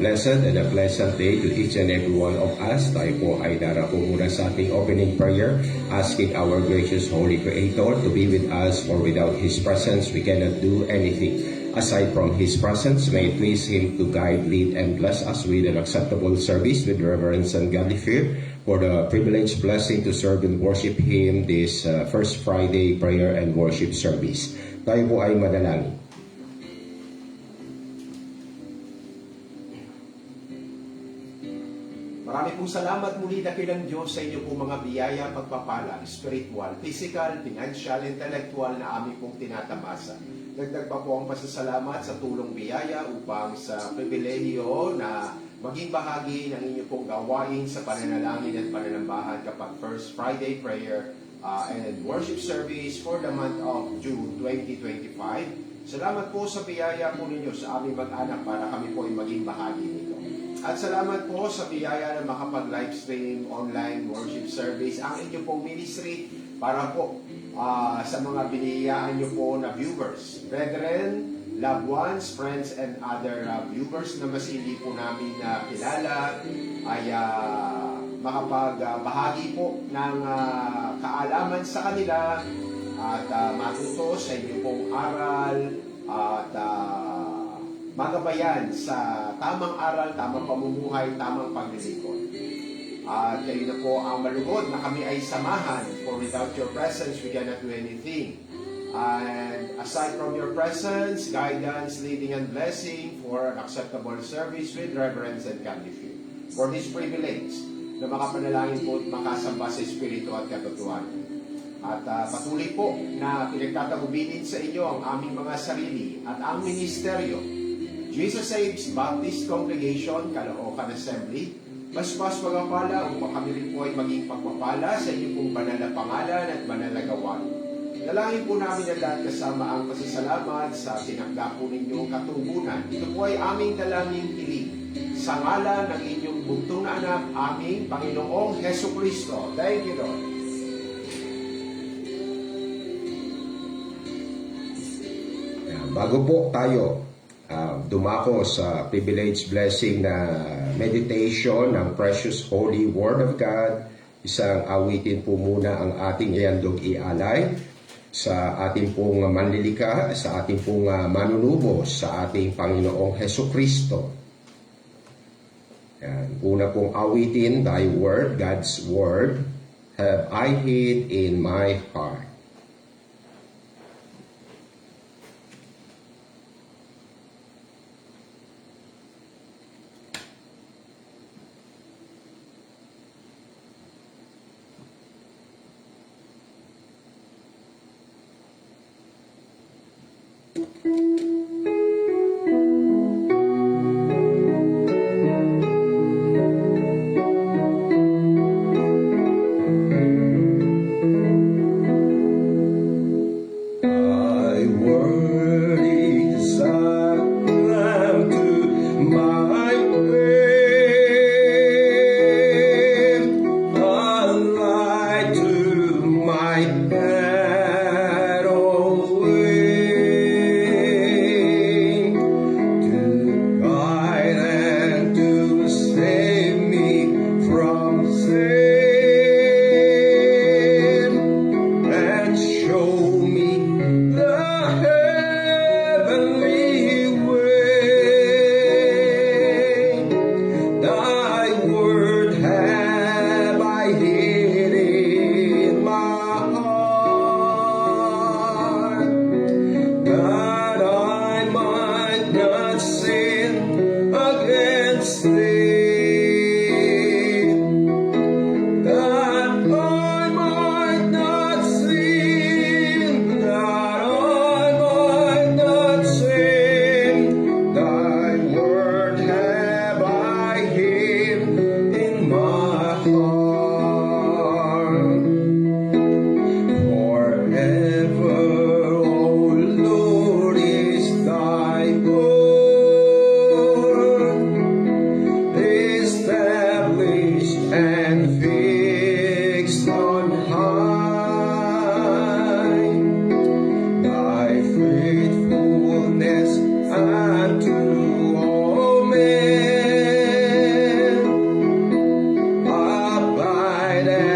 blessed and a pleasant day to each and every one of us. Tayo po ay darako muna sa ating opening prayer, asking our gracious Holy Creator to be with us, for without His presence we cannot do anything. Aside from His presence, may it please Him to guide, lead, and bless us with an acceptable service with reverence and godly fear, for the privileged blessing to serve and worship Him this first Friday prayer and worship service. Tayo po ay manalangin. Marami pong salamat muli dakilang Diyos sa inyo pong mga biyaya, pagpapala, spiritual, physical, financial, intellectual na aming pong tinatamasa. Dagdag pa po ang pasasalamat sa tulong biyaya upang sa pribilehiyo na maging bahagi ng inyo pong gawain sa pananalangin at pananambahan kapag First Friday Prayer and Worship Service for the month of June 2025. Salamat po sa biyaya po ninyo sa aming mag-anak para kami po ay maging bahagi nito. At salamat po sa biyaya na makapag-livestream, online worship service, ang inyong pong ministry para po sa mga biniyayaan nyo po na viewers, brethren, loved ones, friends, and other viewers na mas hindi po namin kilala ay makapagbahagi po ng kaalaman sa kanila at matuto sa inyong pong aral at magabayan sa tamang aral, tamang pamumuhay, tamang paglilingkod. At kayo na po ang malugod na kami ay samahan, for without your presence, we cannot do anything. And aside from your presence, guidance, leading, and blessing for an acceptable service with reverence and godly fear. For this privilege na makapanalangin po at makasamba sa Espiritu at katotohanan. At patuloy po na pinagtatagubilin sa inyo ang aming mga sarili at ang ministeryo Jesus Saves Baptist Congregation, Caloocan Assembly, mas magpapala upang kami rin po ay maging pagpapala sa inyong pong banal na pangalan at banal na gawain. Dalangin po namin ang lahat kasama ang pasasalamat sa tinakda po ninyong katugunan. Ito po ay aming dalangin hiling sa ngalan ng inyong buntong na anak, aming Panginoong Heso Kristo. Thank you, Lord. Bago po tayo dumako sa privileged blessing na meditation ng precious holy word of God, isang awitin po muna ang ating iandog ialay sa ating pong manlilika, sa ating pong manunubos, sa ating Panginoong Heso Kristo. Yan. Una pong awitin, Thy word, God's word, have I hid in my heart.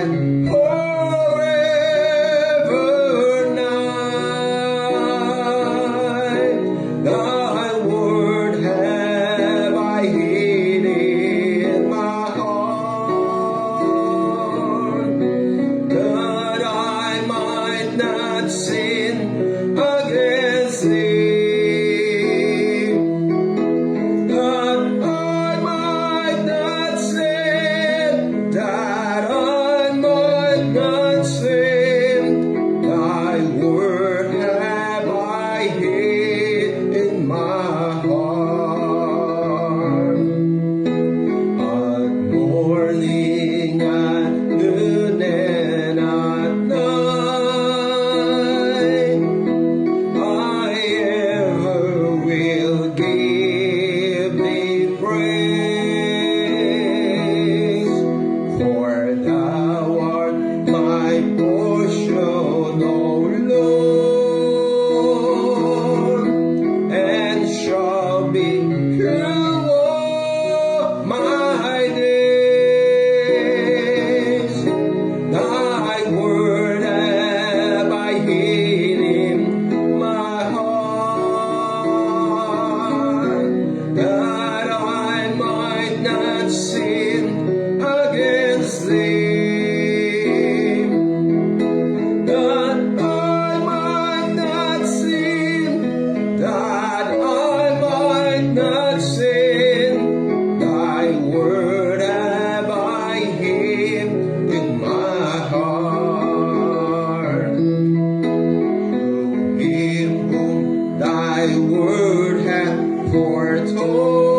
and forever night. Thy word have I hid in my heart, that I might not sin against thee. That I might not sin, that I might not sin. Thy word have I hid in my heart. At morning, at noon, and at night, I ever will give thee praise, for thou art my portion, O Lord, and shall be through all my days. Thy word have I hid in my heart, that I might not sin against thee. That I might not sin, that I might not sin. Thy word have I hid in my heart. Him whom thy word hath foretold,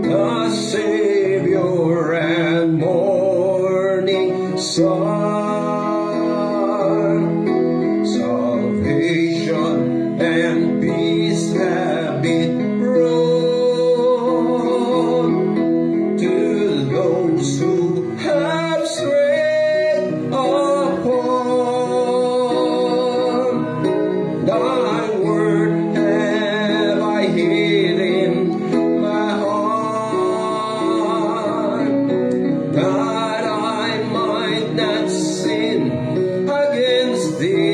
the Savior and morning star, salvation and peace have been brought to those who have strayed upon. Thy word have I hid in my heart, that I might not sin against thee.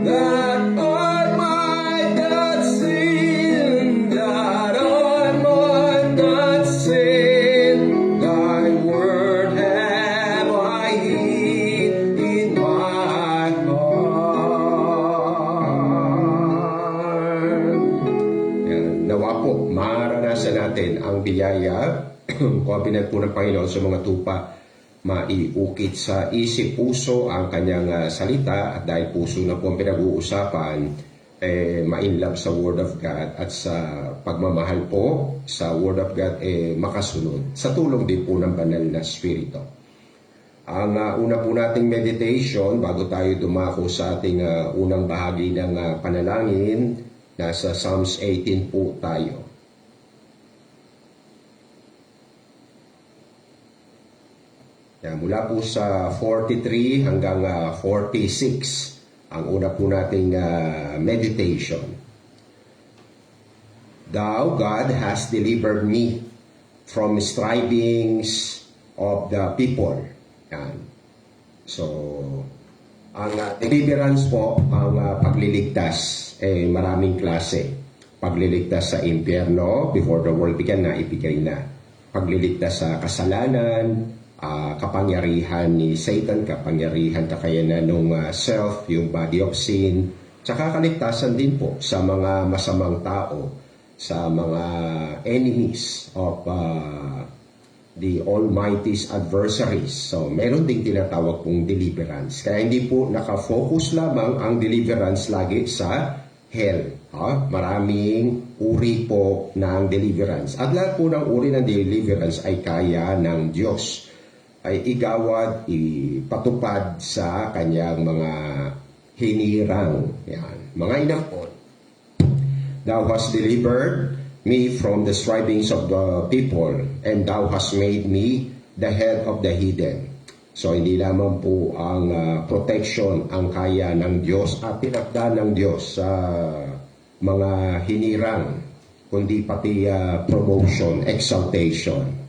That I might not sin, that I might not sin. Thy word have I hid in my heart. Yan, nawa po, maranasan natin ang biyaya kapinan po ng Panginoon sa mga tupa, maiukit sa isip puso ang kanyang salita, at dahil puso na po ang pinag-uusapan, ma-inlove sa Word of God, at sa pagmamahal po sa Word of God, makasunod sa tulong din po ng banal na Espiritu. Ang una po nating meditation, bago tayo dumako sa ating unang bahagi ng panalangin, nasa Psalms 18 po tayo. Yan, mula po sa 43 hanggang 46, ang una po nating meditation. Thou, God, hast delivered me from strivings of the people. Yan. So, ang deliverance po, ang pagliligtas, maraming klase. Pagliligtas sa impyerno, before the world began na, ibigay na. Pagliligtas sa kasalanan, kapangyarihan ni Satan, kapangyarihan kakayanan ng self, yung body of sin, tsaka kaligtasan din po sa mga masamang tao, sa mga enemies of the Almighty's adversaries. So, meron ding tinatawag pong deliverance. Kaya hindi po nakafocus lamang ang deliverance lagi sa hell. Maraming uri po ng deliverance. At lahat po ng uri ng deliverance ay kaya ng Diyos, ay igawad, ipatupad sa kanyang mga hinirang. Yan. Mga inakot. Thou hast delivered me from the strivings of the people, and thou hast made me the head of the hidden. So, hindi lamang po ang protection ang kaya ng Diyos at tinakda ng Diyos sa mga hinirang, kundi pati promotion, exaltation.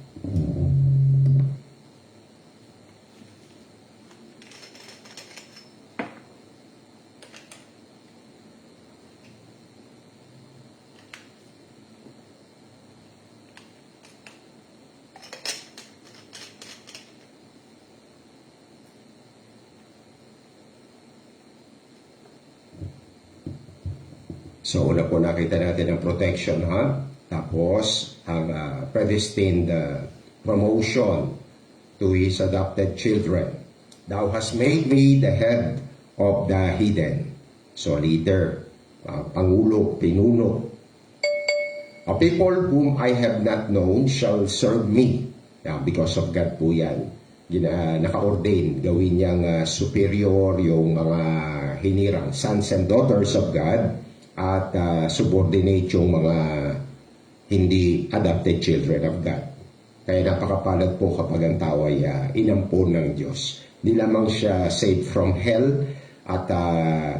So una po nakita natin ang protection, ha? Tapos ang predestined promotion to his adopted children. Thou hast made me the head of the hidden. So leader, pangulo, pinuno. A people whom I have not known shall serve me. Because of God po yan. Naka-ordain, gawin niyang superior yung mga hinirang sons and daughters of God at subordinate yung mga hindi adopted children of God. Kaya napakapalad po kapag ang tao ay inampon ng Diyos. Hindi lamang siya saved from hell at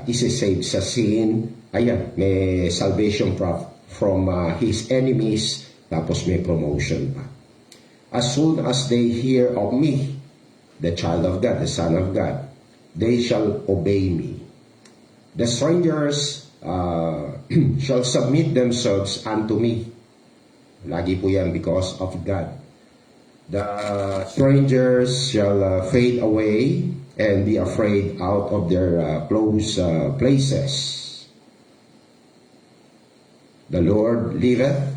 isi-save sa sin. Ayan, may salvation from his enemies, tapos may promotion pa. As soon as they hear of me, the child of God, the Son of God, they shall obey me. The strangers shall submit themselves unto me. Lagi po yan because of God. The strangers shall fade away and be afraid out of their close places. The Lord liveth.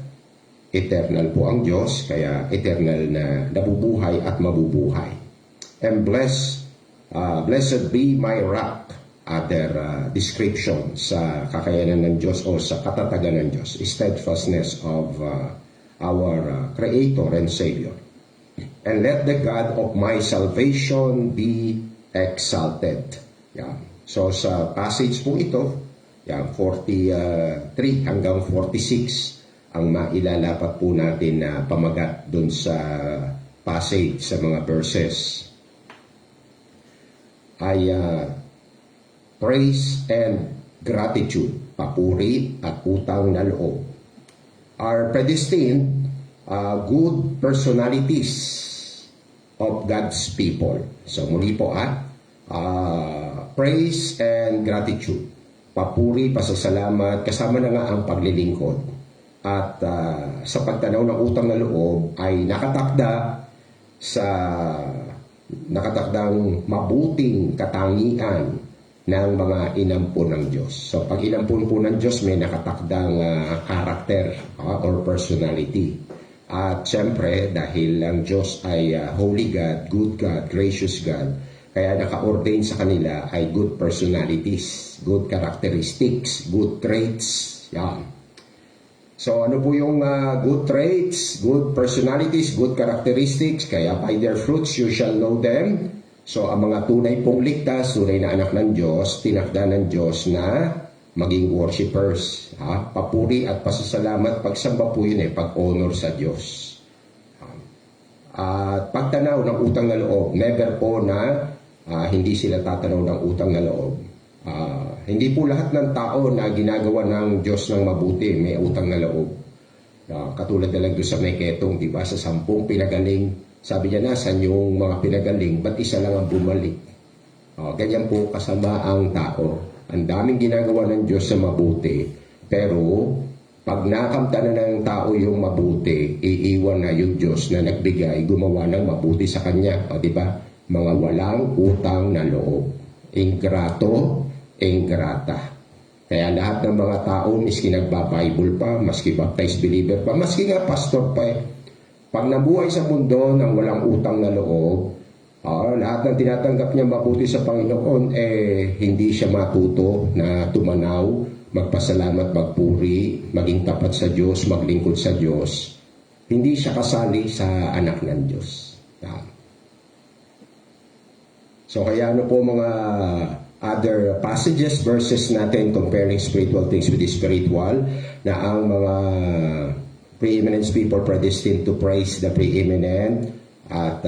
Eternal po ang Diyos, kaya eternal na nabubuhay at mabubuhay. And blessed be my rock, other description sa kakayanan ng Diyos o sa katatagan ng Diyos, steadfastness of our Creator and Savior. And let the God of my salvation be exalted. Yan. So sa passage po ito, yan, 43 hanggang 46, ang mailalapat po natin na pamagat dun sa passage, sa mga verses ay praise and gratitude, papuri at utang na loob, are predestined good personalities of God's people. So muli po praise and gratitude, papuri, pasasalamat, kasama na nga ang paglilingkod. At sa pagtanaw ng utang na loob ay nakatakdang mabuting katangian ng mga inampon ng Diyos. So pag inampon po ng Diyos, may nakatakdang karakter or personality. At syempre, dahil ang Diyos ay holy God, good God, gracious God, kaya naka-ordain sa kanila ay good personalities, good characteristics, good traits. Yan. So ano po yung good traits, good personalities, good characteristics? Kaya by their fruits you shall know them. So ang mga tunay pong ligtas, tunay na anak ng Diyos, tinakda ng Diyos na maging worshipers. Papuri at pasasalamat, pagsamba po yun pag-honor sa Diyos. At pagtanaw ng utang na loob, never po na hindi sila tatanaw ng utang na loob. Hindi po lahat ng tao na ginagawa ng Diyos ng mabuti may utang na loob. Katulad na lang doon sa may ketong, di ba? Sa 10 pinagaling, sabi niya, nasan yung mga pinagaling? Ba't isa lang ang bumalik? Ganyan po kasama ang tao. Ang daming ginagawa ng Diyos sa mabuti, pero pag nakamta na ng tao yung mabuti, iiwan na yung Diyos na nagbigay, gumawa ng mabuti sa kanya. Di ba? Mga walang utang na loob. Ingrato, ingrata. Kaya lahat ng mga tao, miski nagba-Bible pa, maski baptized believer pa, maski nga pastor pa pag nabuhay sa mundo ng walang utang na loob, lahat ng tinatanggap niya mabuti sa Panginoon, hindi siya matuto na tumanaw, magpasalamat, magpuri, maging tapat sa Diyos, maglingkod sa Diyos. Hindi siya kasali sa anak ng Diyos. So kaya ano po mga other passages, verses natin comparing spiritual things with the spiritual, na ang mga preeminence people predestined to praise the preeminent at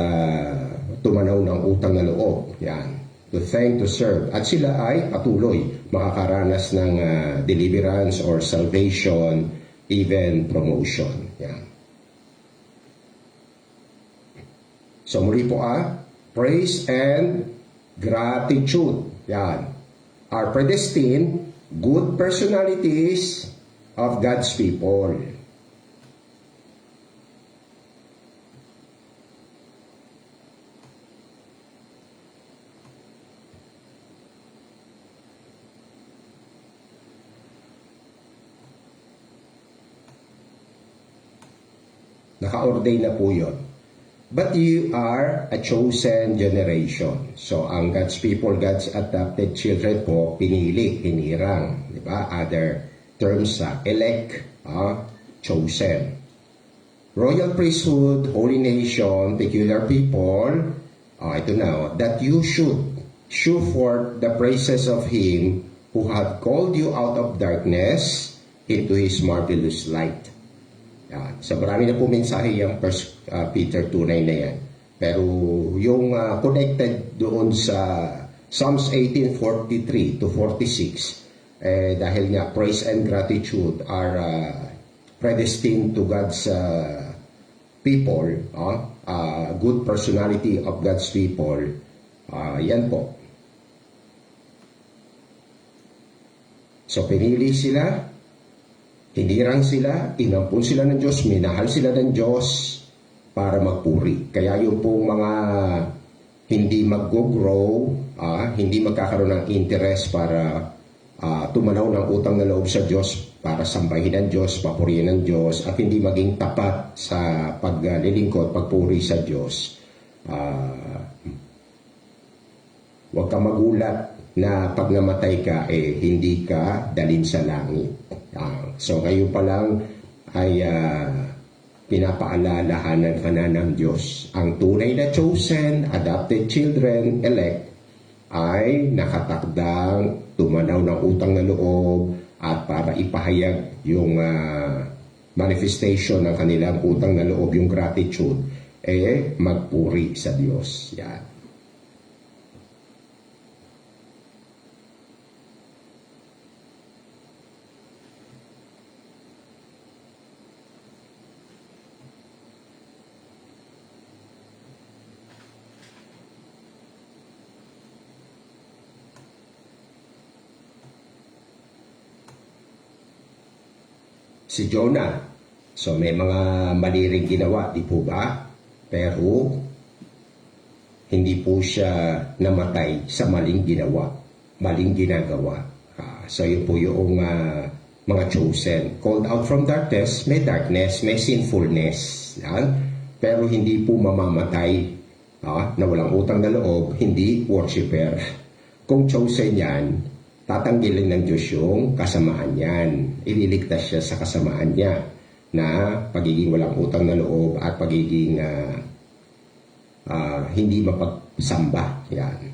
tumanaw ng utang na loob. Yan. To thank, to serve. At sila ay patuloy makakaranas ng deliverance or salvation, even promotion. Yan. So muli po praise and gratitude. Yan. Are predestined good personalities of God's people. Naka-ordain na po yun. But you are a chosen generation. So, ang God's people, God's adopted children po, pinili, hinirang. Di ba? Other terms sa elect, chosen. Royal priesthood, holy nation, peculiar people, ito na, that you should show forth the praises of Him who hath called you out of darkness into His marvelous light. Yan. So marami na po mensahe yung 1 Peter 2:9 na yan. Pero yung connected doon sa Psalms 18:43 to 46, dahil nga praise and gratitude are predestined to God's people, good personality of God's people, yan po. So pinili sila, hinirang sila, inampun sila ng Diyos, minahal sila ng Diyos para magpuri. Kaya yung pong mga hindi mag-grow, hindi magkakaroon ng interest para tumanaw ng utang na loob sa Diyos para sambahin ang Diyos, papurihin ng Diyos, at hindi maging tapat sa paglilingkod, pagpuri sa Diyos. Huwag ka magulat na pag namatay ka, hindi ka dalhin sa langit. So ngayon pa lang ay pinapaalalahanan ka na ng Diyos. Ang tunay na chosen, adopted children, elect, ay nakatakdang tumanaw ng utang na loob at para ipahayag yung manifestation ng kanilang utang na loob, yung gratitude, magpuri sa Diyos. Yan. Si Jonah, so may mga mali ring ginawa, di po ba? Pero hindi po siya namatay sa maling ginawa, maling ginagawa. So yun po yung mga chosen. Called out from darkness, may sinfulness. Yan. Pero hindi po mamamatay na walang utang na loob, hindi worshiper. Kung chosen yan, tatanggilin ng Diyos yung kasamaan yan. Ililigtas siya sa kasamaan niya na pagiging walang utang na loob at pagiging hindi mapagsamba. Yan.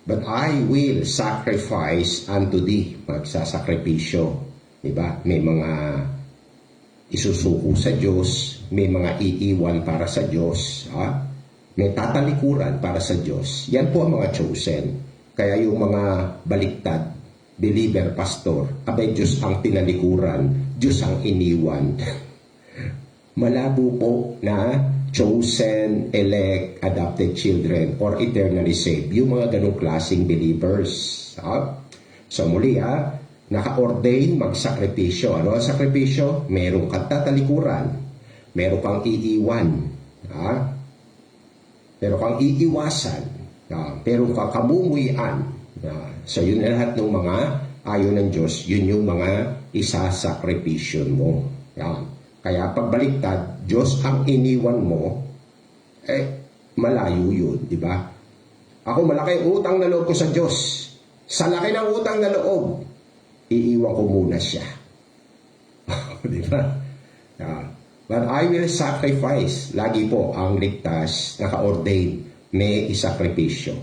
But I will sacrifice unto thee. Magsasakripisyo. Diba? May mga isusuko sa Diyos. May mga iiwan para sa Diyos. May tatalikuran para sa Diyos. Yan po ang mga chosen. Kaya yung mga baliktad, believer, pastor, abay Diyos ang tinalikuran, Diyos ang iniwan. Malabo po na chosen, elect, adopted children, or eternally saved. Yung mga ganong klaseng believers. So muli naka-ordain magsakripisyo. Ano ang sakripisyo? Meron kang tatalikuran. Meron kang iiwan. Meron kang iiwasan. Meron kang kamumuyan. So yun na lahat ng mga ayon ng Diyos, yun yung mga isasakripisyon mo. Yan. Kaya pagbaliktad, Diyos ang iniwan mo, malayo yun, di ba? Ako malaki utang na loob ko sa Diyos. Sa laki ng utang na loob, iiwan ko muna siya. Di ba? But I will sacrifice. Lagi po ang ligtas, naka-ordain, may isakripisyo.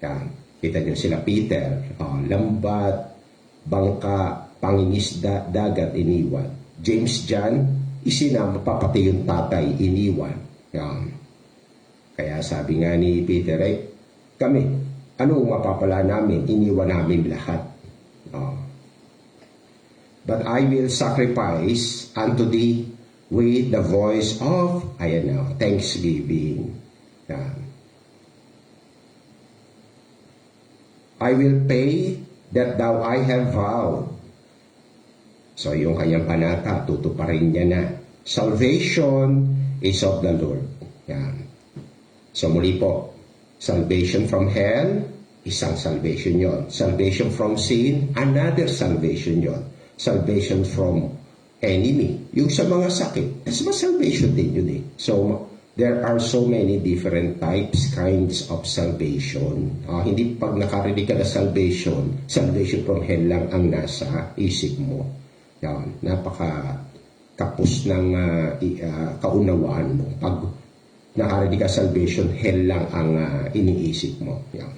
Yan. Kita niyo sila Peter, lambat, bangka, pangingisda, dagat, iniwan. James John, isinama pati yung tatay, iniwan. Yan. Kaya sabi nga ni Peter, kami, anong mapapala namin? Iniwan namin lahat. But I will sacrifice unto thee with the voice of, thanksgiving. Yan. I will pay that thou I have vowed. So yung kanyang panata, tutuparin niya na. Salvation is of the Lord. Yan. So muli po, salvation from hell, isang salvation yon. Salvation from sin, another salvation yon. Salvation from enemy. Yung sa mga sakit, that's my salvation din yun eh. So, there are so many different types, kinds of salvation. Hindi pag nakarinig ka na salvation from hell lang ang nasa isip mo. Yan, napaka kapos ng kaunawaan mo. Pag nakarinig ka salvation, hell lang ang iniisip mo. Yan.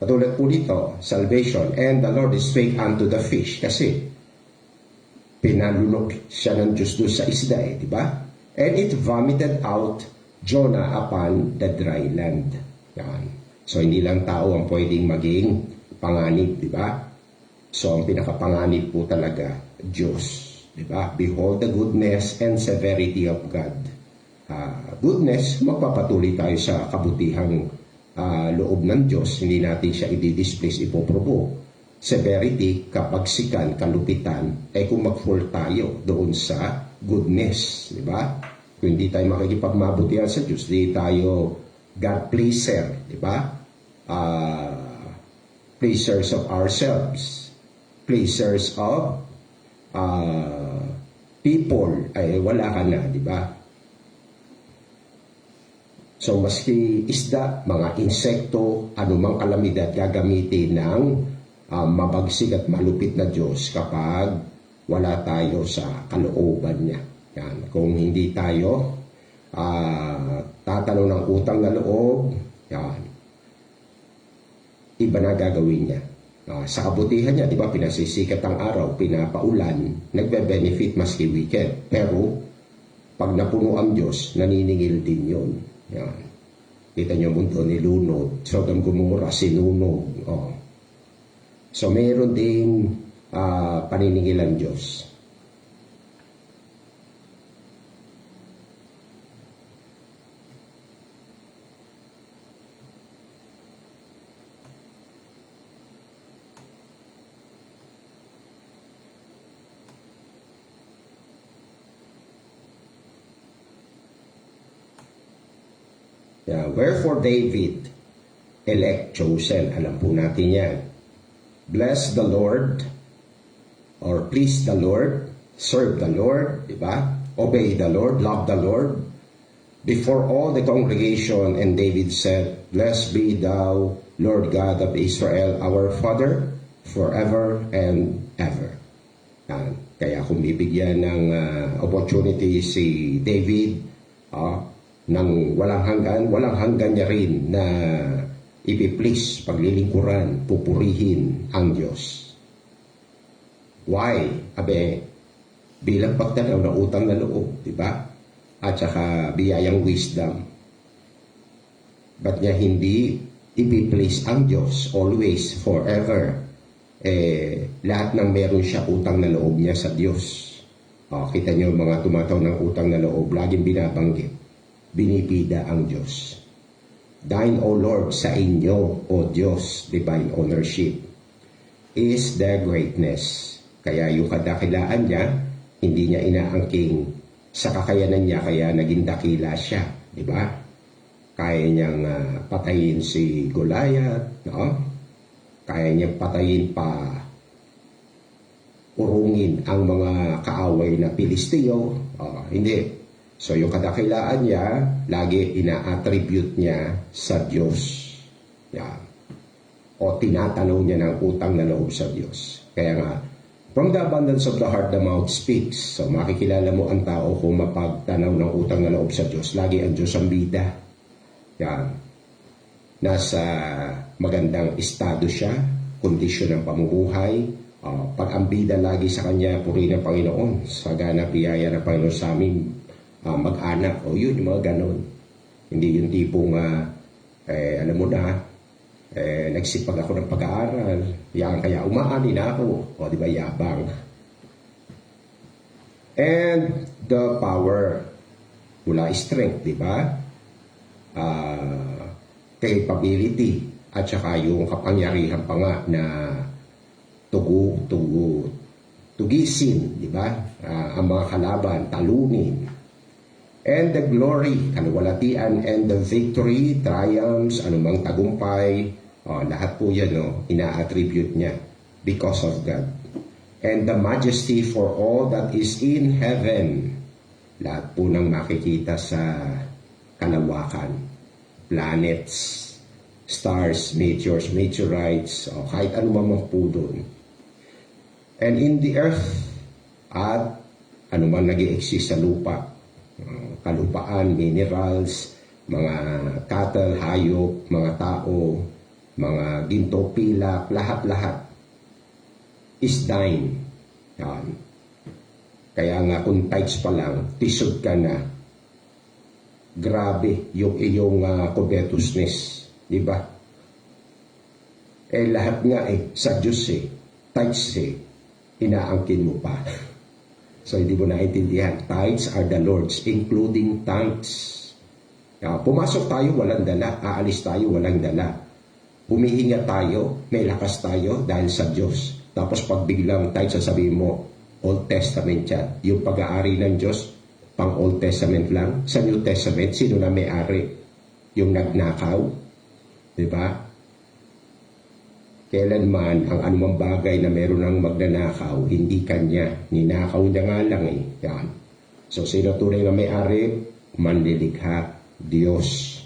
Katulad po dito, salvation, and the Lord spake unto the fish, kasi pinalunok siya ng Diyos doon sa isda di ba? And it vomited out Jonah upon the dry land. Yan. So, hindi lang tao ang pwedeng maging panganib, di ba? So, ang pinakapanganib po talaga, Diyos. Di ba? Behold the goodness and severity of God. Goodness, magpapatuloy tayo sa kabutihang loob ng Diyos. Hindi natin siya i-displace, ipoprovoke. Severity, kapagsikan, kalupitan, kung mag-fall tayo doon sa goodness, di ba? Kung hindi tayo makikipagmabutihan sa Diyos, di tayo God pleaser, di ba? Pleasers of ourselves, pleasers of people, ay wala ka na, di ba? So, maski isda, mga insekto, anumang kalamidad, gagamitin ng mabagsik at malupit na Diyos kapag wala tayo sa kalooban niya. Yan. Kung hindi tayo tatanong ng utang na loob, yan, iba na gagawin niya. Sa kabutihan niya, di ba, pinasisikat ang araw, pinapaulan, nagbe-benefit maski weekend. Pero, pag napuno ang Diyos, naniningil din yun. Yan. Kita niyo mundo nilunod, Sodom Gomorra, sinunog. So, mayroon ding paniningil ang Diyos. Wherefore David, elect, chosen. Alam po natin yan. Bless the Lord, or please the Lord, serve the Lord, di ba? Obey the Lord, love the Lord. Before all the congregation, and David said, Blessed be thou, Lord God of Israel, our Father, forever and ever. Yan. Kaya kung bibigyan ng opportunity si David, ng walang hanggan niya rin na ipiplease, paglilingkuran, pupurihin ang Diyos. Why? Bilang pagtanaw ng utang na loob, di ba? At saka biyayang wisdom. Ba't niya hindi ipiplease ang Diyos always, forever? Lahat ng meron siya utang na loob niya sa Diyos. Kita niyo mga tumataw ng utang na loob, laging binabanggit. Binipida ang Diyos. Thine, O Lord, sa inyo, O Diyos, divine ownership, is the greatness. Kaya yung kadakilaan niya, hindi niya inaangking sa kakayanan niya, kaya naging dakila siya. Di ba? Kaya niyang patayin si Goliath, no? Kaya niyang patayin pa, urungin ang mga kaaway na Pilisteo. Hindi. So, yung kadakilaan niya, lagi ina-attribute niya sa Diyos. Yan. O tinatanaw niya ng utang na loob sa Diyos. Kaya nga, from the abundance of the heart, the mouth speaks. So, makikilala mo ang tao kung mapagtanaw ng utang na loob sa Diyos. Lagi ang Diyos ang bida. Yan. Nasa magandang estado siya, kondisyon ng pamumuhay. Pag ang bida lagi sa kanya, purihin ng Panginoon. Sagana, biyaya ng Panginoon sa amin, mag-anak, yun, yung mga ganon. Hindi yung tipong, alam mo na, nagsipag ako ng pag-aaral, yan, kaya umaani na ako, di ba, yabang. And the power, mula strength, di ba? Capability, at saka yung kapangyarihan pa nga na tugisin, di ba? Ang mga kalaban, talunin. And the glory, kaluwalhatian, and the victory, triumphs, anumang tagumpay, lahat po yan, ina-attribute niya because of God. and the majesty for all that is in heaven. Lahat po ng makikita sa kalawakan, planets, stars, meteors, meteorites, o kahit ano man po doon. And in the earth, at ano man nag-i-exist sa lupa, kalupaan, minerals, mga cattle, hayop, mga tao, mga ginto, pilak, lahat-lahat is thine. Yan. Kaya nga kung tithes pa lang, tisod ka na. Grabe yung iyong covetousness. Di ba? Lahat nga sa Diyos tithes inaangkin mo pa. So hindi mo naintindihan. Tithes are the Lord's, including tithes. Pumasok tayo, walang dala. Aalis tayo, walang dala. Humihinga tayo, may lakas tayo dahil sa Diyos. Tapos pag biglang tithes, sasabihin mo, Old Testament yan. Yung pag-aari ng Diyos, pang Old Testament lang. Sa New Testament, sino na may-ari? Yung nagnakaw. Diba? Kailanman, ang anumang bagay na meron ng magnanakaw, hindi kanya. Ninakaw niya nga lang Yan. So, sino tunay na may-ari? Manlilikha, Diyos.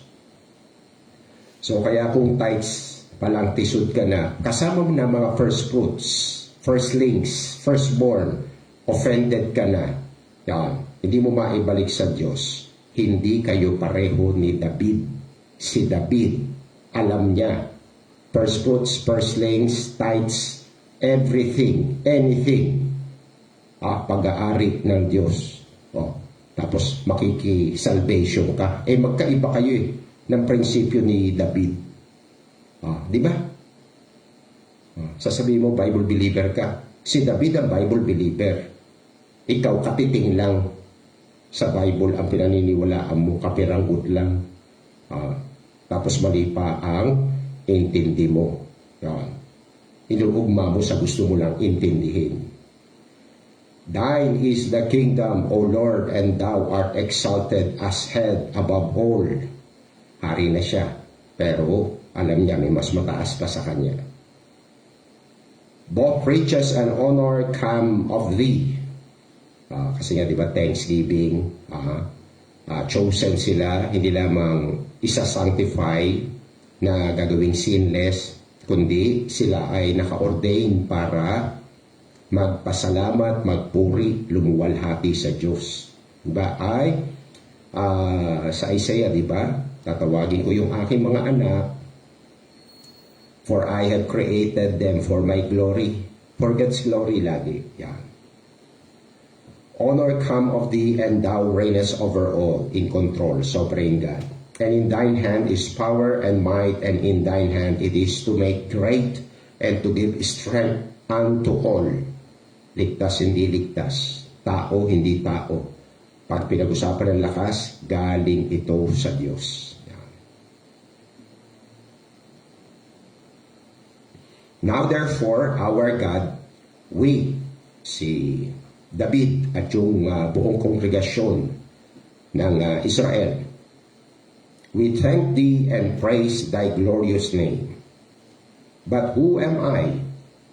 So, kaya kung tithes, palang tisod ka na, kasama mo na mga first fruits, firstlings, firstborn, offended ka na. Yan. Hindi mo maibalik sa Diyos. Hindi kayo pareho ni David. Si David, alam niya, first fruits, firstlings, tithes, everything, anything, pag-aari ng Diyos. Tapos makiki-salvation ka. Magkaiba kayo ng prinsipyo ni David. Di ba? Sasabihin mo, Bible believer ka. Si David ang Bible believer. Ikaw, katiting lang sa Bible ang pinaniniwalaan mo, kapiranggot lang. Tapos mali pa ang intindi mo. Inuugma mo sa gusto mo lang intindihin. Thine is the kingdom, O Lord, and Thou art exalted as head above all. Hari na siya, pero alam niya may mas mataas pa sa kanya. Both riches and honor come of Thee. Kasi nga, di ba, Thanksgiving, chosen sila, hindi lamang isa-sanctify na gagawing sinless, kundi sila ay naka-ordain para magpasalamat, magpuri, lumuwalhati sa Diyos. Diba? Sa Isaiah, diba? Tatawagin ko yung aking mga anak, for I have created them for my glory. For God's glory lagi. Yan. Honor come of Thee, and Thou reignest over all, in control, sovereign God. And in Thine hand is power and might, and in Thine hand it is to make great and to give strength unto all. Ligtas, hindi ligtas. Tao, hindi tao. Pag pinag-usapan ng lakas, galing ito sa Diyos. Yan. Now therefore, our God, we, si David at yung buong kongregasyon ng Israel, we thank Thee and praise Thy glorious name. But who am I?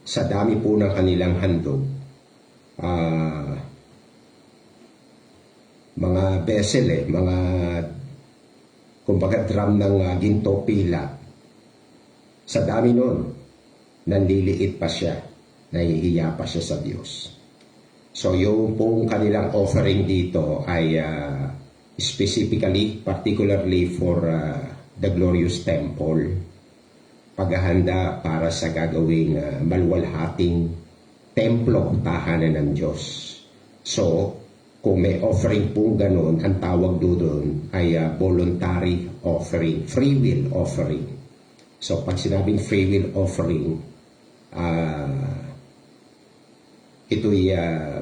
Sa dami po ng kanilang handog, mga vessel mga kumbaga drum ng ginto pila. Sa dami nun, nanliliit pa siya, nahihiya pa siya sa Diyos. So yung pong kanilang offering dito ay specifically, particularly for the glorious temple, paghahanda para sa gagawing maluwalhating templo, tahanan ng Diyos. So, kung may offering po ganun, ang tawag doon ay voluntary offering, free will offering. So, pag sinabing free will offering, ito'y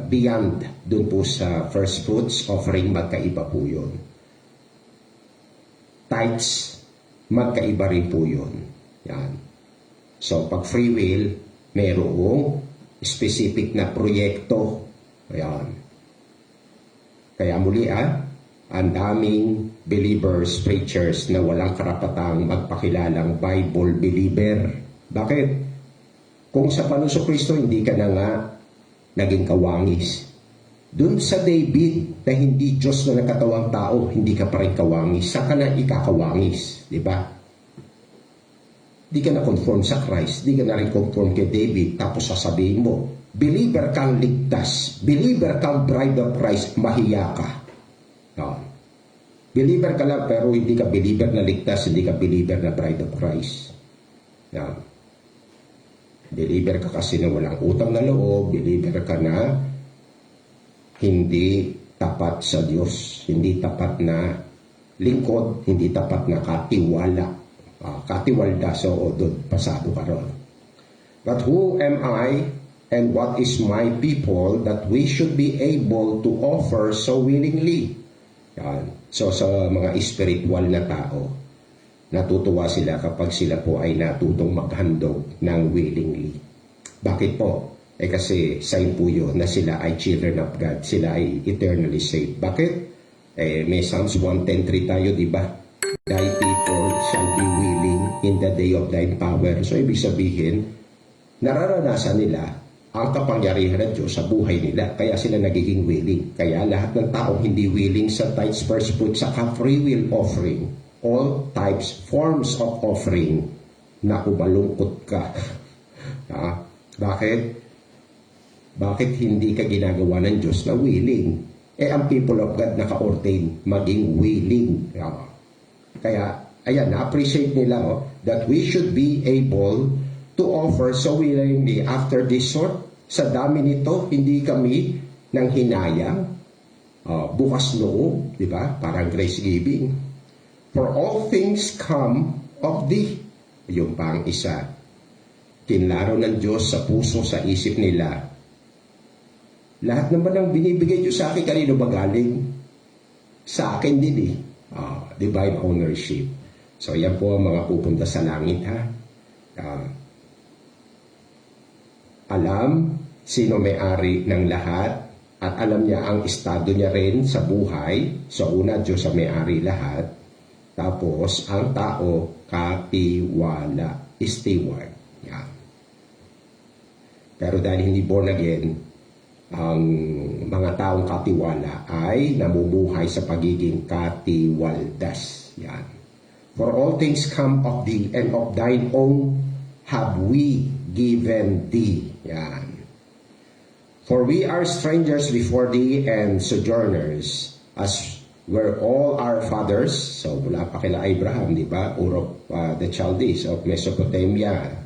beyond doon po sa first fruits offering, magkaiba po yun. Tithes, magkaiba rin po yun. Yan. So, pag free will, mayroong specific na proyekto. Ayan. Kaya muli ang daming believers, preachers na walang karapatang magpakilalang Bible believer. Bakit? Kung sa Panginoon Kristo hindi ka na nga naging kawangis. Doon sa David na hindi Diyos na nagkatawang tao, hindi ka pa rin kawangis. Saan ka na ikakawangis? Di ba? Di ka na conform sa Christ. Di ka na rin conform kay David. Tapos sasabihin mo, believer kang ligtas. Believer kang bride of Christ. Mahiya ka. No. Believer ka lang pero hindi ka believer na ligtas. Hindi ka believer na bride of Christ. No. Believer ka kasi na walang utang na loob. Believer ka na hindi tapat sa Diyos, hindi tapat na lingkod, hindi tapat na katiwala. Katiwalda, so doon, pasado ka ron. But who am I and what is my people that we should be able to offer so willingly? Yan. So sa mga spiritual na tao, natutuwa sila kapag sila po ay natutong maghandog ng willingly. Bakit po? Kasi sign po yun na sila ay children of God. Sila ay eternally saved. Bakit? May Psalms 110:3 tayo, di ba? Thy people shall be willing in the day of thine power. So, ibig sabihin, nararanasan nila ang kapangyarihan ng Diyos sa buhay nila. Kaya sila nagiging willing. Kaya lahat ng taong hindi willing sa tithes, first fruits, saka free will offering, all types, forms of offering, na malungkot ka. Bakit? Bakit hindi ka ginagawa ng Diyos na willing? Ang people of God naka-ordain maging willing. Kaya, ayan, na-appreciate nila that we should be able to offer so willingly after this sort. Sa dami nito, hindi kami nang hinayang, bukas loob, di ba? Parang grace giving. For all things come of thee. Yung pang isa. Kinlaro ng Diyos sa puso, sa isip nila. Lahat naman ng binibigay Diyos sa akin, kanino ba galing? Sa akin din divine ownership. So, yan po ang mga pupunta sa langit, ha? Alam sino may-ari ng lahat at alam niya ang estado niya rin sa buhay. So, una, Diyos ang may-ari lahat. Tapos, ang tao, katiwala, steward. Yan. Pero dahil hindi born again, ang mga taong katiwala ay namumuhay sa pagiging katiwaldas. Yan. For all things come of thee, and of thine own have we given thee. Yan. For we are strangers before thee and sojourners, as were all our fathers. So, mula pa kila Abraham, di ba? Ur of the Chaldees of Mesopotamia,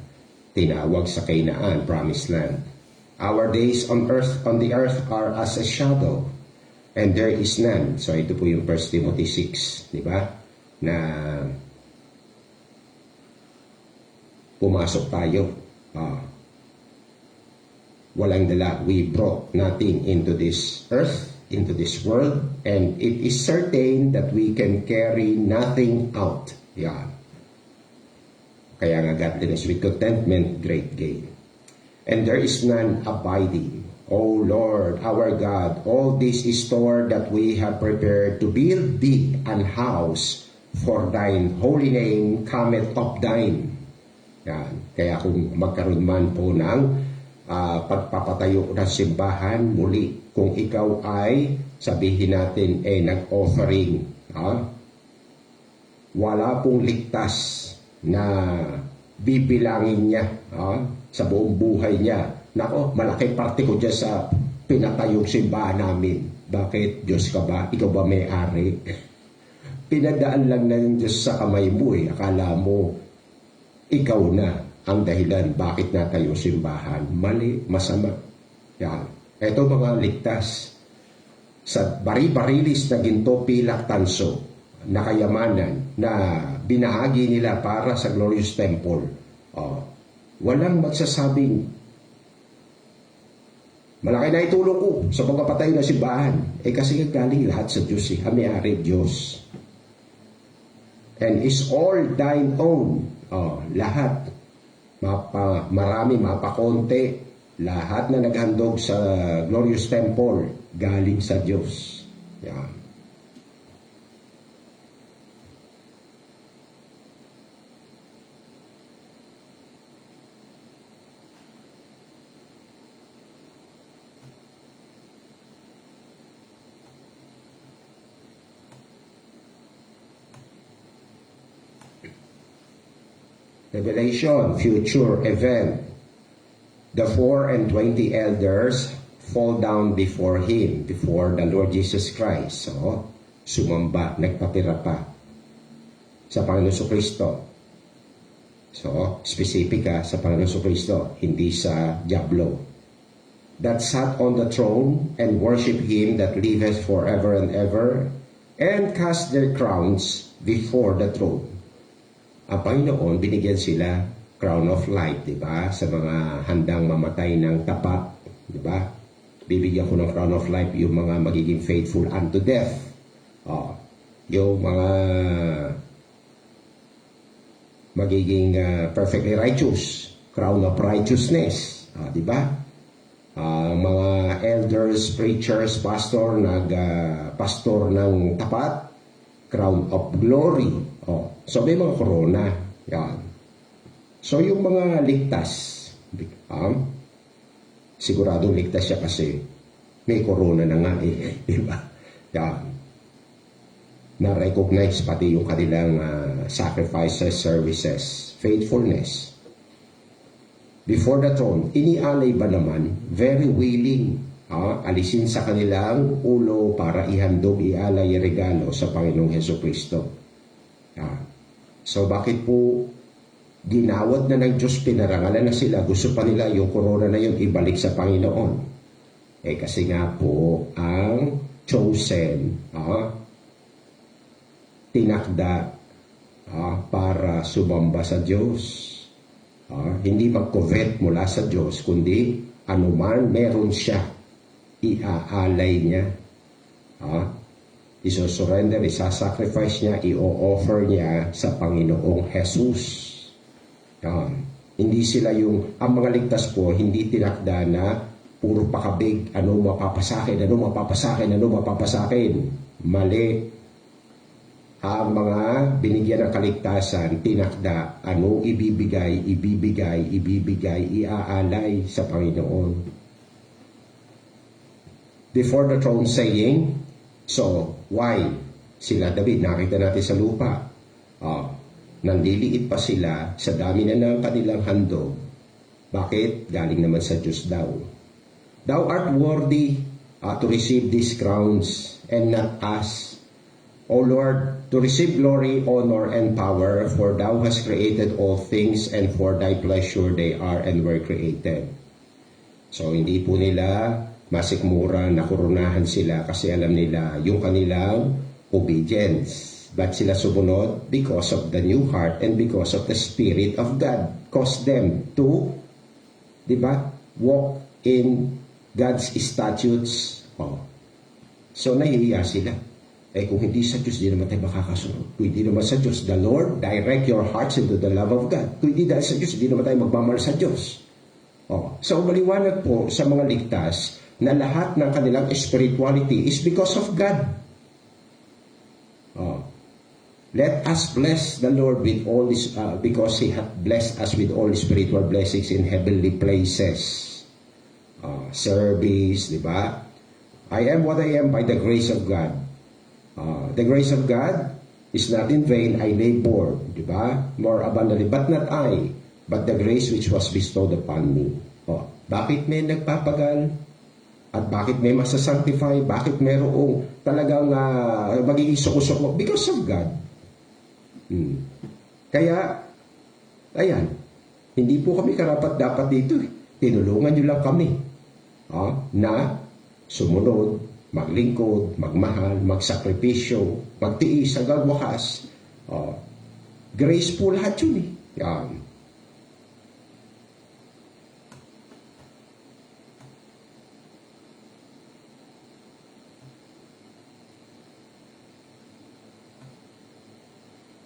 tinawag sa Canaan, promised land. Our days on the earth are as a shadow, and there is none. So ito po yung 1 Timothy 6, di ba? Na pumasok tayo. Walang dala. We brought nothing into this earth, into this world, and it is certain that we can carry nothing out. Yeah. Kaya nga godliness with contentment, great gain. And there is none abiding. O Lord, our God, all this is stored that we have prepared to build thee an house for thine holy name cometh of thine. Yan. Kaya kung magkaroon man po ng pagpapatayo ng simbahan, muli, kung ikaw ay, sabihin natin, nag-offering, wala pong ligtas na bibilangin niya sa buong buhay niya. Nako, malaking parte ko dyan sa pinatayong simbahan namin. Bakit? Diyos ka ba? Ikaw ba may-ari? Pinadaan lang ng Diyos sa kamay mo Akala mo, ikaw na ang dahilan bakit natayo simbahan. Mali, masama. Yan. Ito mga ligtas. Sa bari-barilis na ginto, pilak, tanso, na kayamanan na binahagi nila para sa glorious temple. Walang magsasabing malaki na itulong ko sa pagpapatay na simbahan. Kasi galing lahat sa Diyos. May-ari Diyos. And is all thine own. Lahat. Marami, mapakonti. Lahat na naghandog sa glorious temple galing sa Diyos. Yan. Revelation, future event. The 24 elders fall down before Him, before the Lord Jesus Christ. So, sumamba, nagpapira pa sa Panginoon Kristo. So, specific sa Panginoon Kristo, hindi sa Diablo. That sat on the throne and worship Him that liveth forever and ever, and cast their crowns before the throne. Ang Panginoon, binigyan sila crown of life, di ba? Sa mga handang mamatay ng tapat, di ba? Bibigyan ko ng crown of life yung mga magiging faithful unto death. Yung mga magiging perfectly righteous, crown of righteousness, di ba? Mga elders, preachers, pastor, pastor ng tapat, crown of glory. So may mga corona. Yan. So yung mga ligtas, siguradong ligtas siya kasi may corona na nga di ba? Yan. Na-recognize pati yung kanilang sacrifices, services, faithfulness. Before the throne, inialay ba naman, very willing, alisin sa kanilang ulo para ihandog, ialay, regalo sa Panginoong Hesukristo. So bakit po ginawad na ng Diyos, pinarangalan na sila, gusto pa nila yung corona na yun ibalik sa Panginoon? Kasi nga po ang chosen, tinakda para sumamba sa Diyos. Hindi mag-covet mula sa Diyos, kundi anuman meron siya, iaalay niya. Isosurrender, isasacrifice niya, i-offer niya sa Panginoong Jesus. Hindi sila ang mga ligtas po, hindi tinakda na puro pakabig, ano mapapasakin, ano mapapasakin, ano mapapasakin. Mali. Ang mga binigyan ng kaligtasan, tinakda, ano ibibigay, iaalay sa Panginoon. Before the throne saying, so, why? Sila David, nakita natin sa lupa. Nanliliit pa sila sa dami na ng kanilang handog. Bakit? Galing naman sa Diyos daw. Thou art worthy to receive these crowns and not us. O Lord, to receive glory, honor, and power, for Thou hast created all things, and for Thy pleasure they are and were created. So, hindi po nila masikmura na koronahan sila kasi alam nila yung kanilang obedience. But sila sumunod because of the new heart and because of the Spirit of God. Caused them to, walk in God's statutes. So, nahihiya sila. Kung hindi sa Diyos, di naman tayo makakasunod. Kung hindi naman sa Diyos, the Lord, direct your hearts into the love of God. Kung hindi dahil sa Diyos, di naman tayo magmamahal sa Diyos. So, maliwanag po sa mga ligtas na lahat ng kanilang spirituality is because of God. Let us bless the Lord with all this, because He hath blessed us with all spiritual blessings in heavenly places. Service, I am what I am by the grace of God. The grace of God is not in vain. I labor, more abundantly, but not I, but the grace which was bestowed upon me. Bakit may nagpapagal? At bakit may masasanctify? Bakit mayroong talagang magiging sukusok? Because of God. Kaya, ayan, hindi po kami karapat-dapat dito. Tinulungan nyo lang kami na sumunod, maglingkod, magmahal, magsakripisyo, magtiis hanggang wakas. Grace po lahat yun . Yan.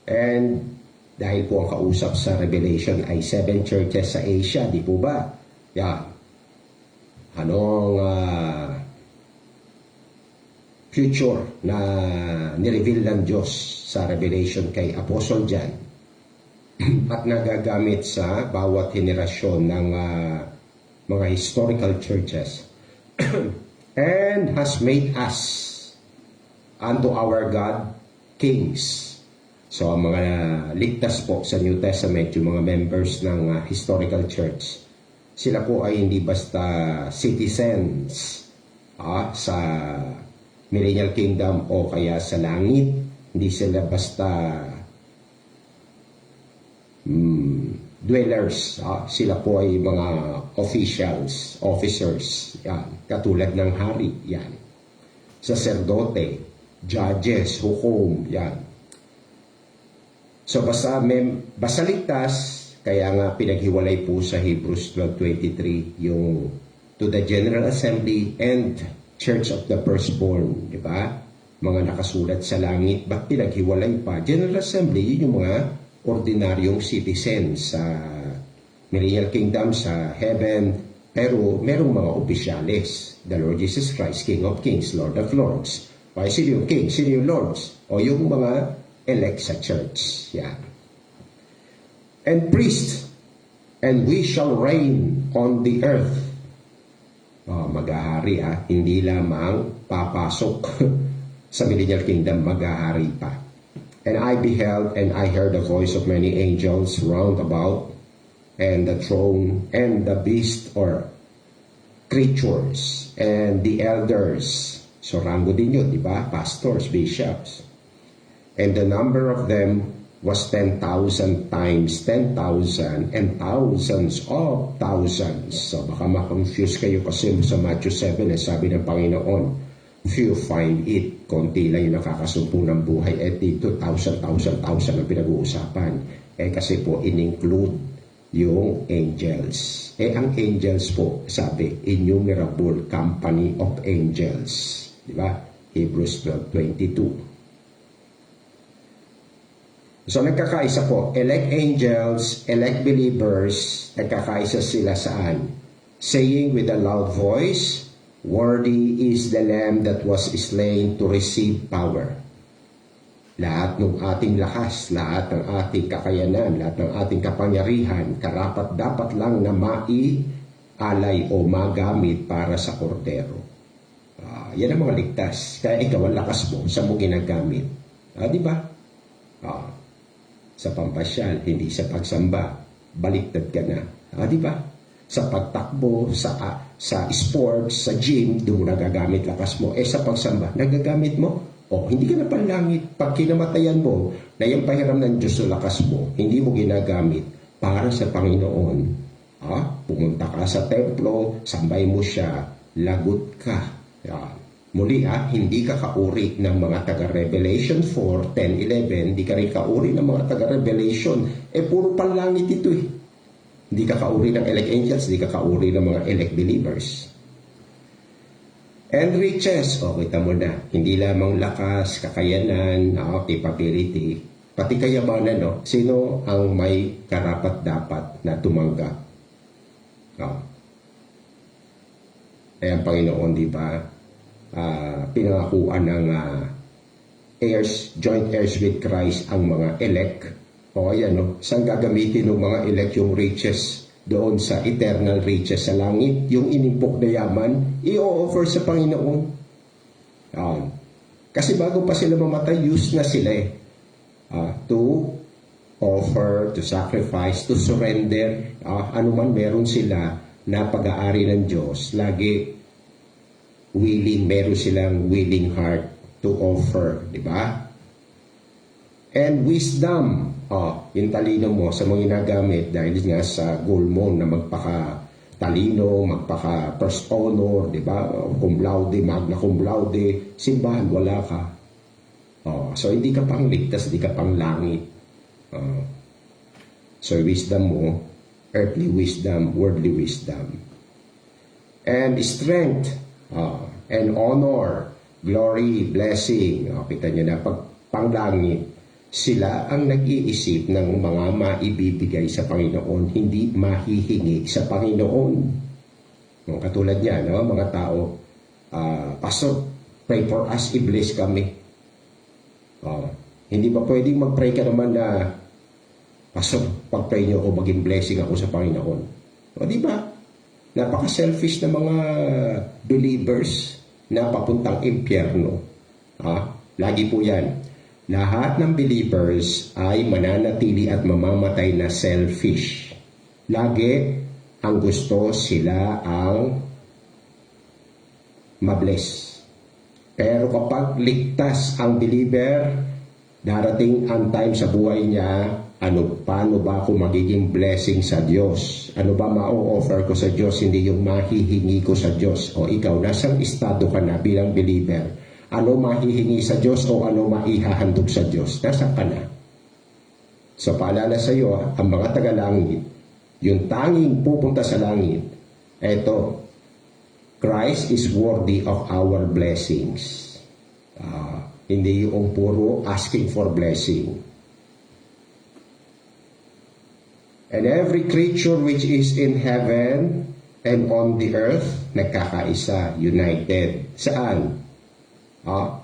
And dahil po ang kausap sa Revelation ay 7 churches sa Asia, di po ba? Yan. Anong future na nireveal ng Diyos sa Revelation kay Apostle John at nagagamit sa bawat henerasyon ng mga historical churches and has made us unto our God kings. So ang mga ligtas po sa New Testament, yung mga members ng historical church, sila po ay hindi basta citizens sa millennial kingdom o kaya sa langit. Hindi sila basta dwellers. Sila po ay mga officers. Yan. Katulad ng hari. Yan. Sacerdote, judges, hukom. Yan. So basta ligtas, kaya nga pinaghiwalay po sa Hebrews 12:23 yung to the General Assembly and Church of the Firstborn, di ba? Mga nakasulat sa langit, ba't pinaghiwalay pa? General Assembly, yun yung mga ordinaryong citizens sa millennial kingdom, sa heaven, pero merong mga opisyalis. The Lord Jesus Christ, King of Kings, Lord of Lords. Why, sino yung King? Sino yung Lords? O yung mga elect sa church. Yan. And priest, and we shall reign on the earth. Maghahari hindi lamang papasok sa millennial kingdom, maghahari pa. And I beheld and I heard the voice of many angels round about, and the throne and the beast or creatures and the elders. So rango din yun, di ba? Pastors, bishops. And the number of them was 10,000 times 10,000 and thousands of thousands. So baka ma-confuse kayo kasi sa Matthew 7 sabi ng Panginoon, few find it. Konti lang yung nakakasumpo ng buhay. Dito, thousand ang pinag-uusapan. Kasi po, in-include yung angels. Ang angels po, sabi, innumerable company of angels. Di ba? Hebrews 12:22. So nagkakaisa po, elect angels, elect believers, nagkakaisa sila saan? Saying with a loud voice, worthy is the Lamb that was slain to receive power. Lahat ng ating lakas, lahat ng ating kakayanan, lahat ng ating kapangyarihan, karapat dapat lang na maialay o magamit para sa kordero. Yan ang mga ligtas. Kaya ikaw ang lakas mo, sa mo ginagamit. Di ba? Sa pampasyal, hindi sa pagsamba, baliktad ka na. Di ba? Sa pagtakbo, sa sports, sa gym, doon nagagamit lakas mo. Sa pagsamba, nagagamit mo? Hindi ka na panlangit. Pag kinamatayan mo, na yung pahiram ng Diyos sa lakas mo, hindi mo ginagamit para sa Panginoon. Pumunta ka sa templo, sambay mo siya, lagot ka. Muli hindi ka kauri ng mga taga-Revelation 4, 10, 11, hindi ka rin kauri ng mga taga-Revelation. Puro panlangit ito Hindi ka kauri ng elect angels, hindi ka kauri ng mga elect believers. And riches, kita mo na, hindi lamang lakas, kakayanan, capability, pati kayamanan, sino ang may karapat-dapat na tumanggap? Ang Panginoon, di ba? Pinangakuan ng joint heirs with Christ ang mga elect. Saan gagamitin ng mga elect yung riches doon sa eternal riches sa langit? Yung inimpok na yaman, i-offer sa Panginoon. Kasi bago pa sila mamatay, use na sila to offer, to sacrifice, to surrender. Ano man meron sila na pag-aari ng Diyos, lagi meron silang willing heart to offer, di ba? And wisdom, yung talino mo sa mga ginagamit dahil nga sa goal mo na magpaka-talino, magpaka-first honor, di ba? Cum laude, magna cum laude, simbahan, wala ka. So, hindi ka pang ligtas, hindi ka pang langit. So, wisdom mo, earthly wisdom, worldly wisdom. And strength, and honor, glory, blessing. Kita nyo na, pag panglangit, sila ang nag-iisip ng mga maibibigay sa Panginoon, hindi mahihingi sa Panginoon. Katulad niya, mga tao, Pastor, pray for us, i-bless kami. Hindi ba pwedeng mag-pray ka naman na, Pastor, pag-pray niyo ako, maging blessing ako sa Panginoon? Di ba? Napaka-selfish na mga believers na papuntang impyerno. Lagi po yan. Lahat ng believers ay mananatili at mamamatay na selfish. Lagi ang gusto sila ang mabless. Pero kapag ligtas ang believer, darating ang time sa buhay niya, paano ba ako magiging blessing sa Diyos? Ano ba ma-offer ko sa Diyos, hindi yung mahihingi ko sa Diyos? O ikaw, nasang estado ka na bilang believer? Ano mahihingi sa Diyos o ano maihahandog sa Diyos? Nasaan ka na? So paalala sa iyo, ang mga tagalangit, yung tanging pupunta sa langit, eto, Christ is worthy of our blessings. Hindi yung puro asking for blessing. And every creature which is in heaven and on the earth, nagkakaisa, united. Saan?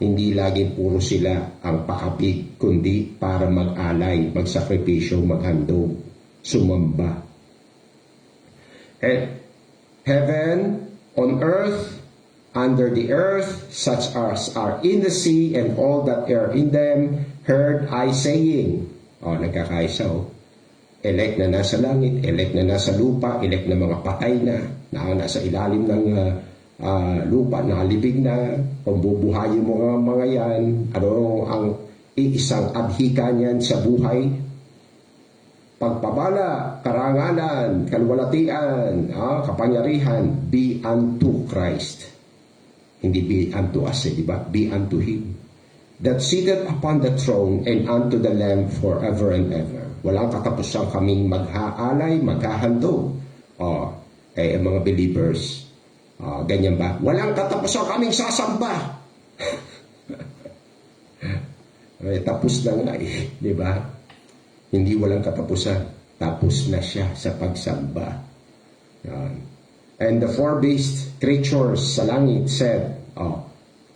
Hindi laging puro sila ang pakapig, kundi para mag-alay, magsakripisyo, maghandog, sumamba. And heaven, on earth, under the earth, such as are in the sea and all that are in them, heard I saying. Nagkakaisa. Elect na nasa langit, elect na nasa lupa, elect na mga patay na nasa ilalim ng lupa, nakalibig na, pambubuhayin mo mga yan, ano ang iisang adhika niyan sa buhay, pagpabala, karangalan, kalwalatian, kapangyarihan, be unto Christ. Hindi be unto us, di ba? Be unto Him. That seated upon the throne and unto the Lamb forever and ever. Walang katapusan kaming maghaalay, maghahandog. Ang mga believers, ganyan ba? Walang katapusan kaming sasamba. Tapos na nga di ba? Hindi walang katapusan. Tapos na siya sa pagsamba. Yan. And the four beast creatures sa langit said,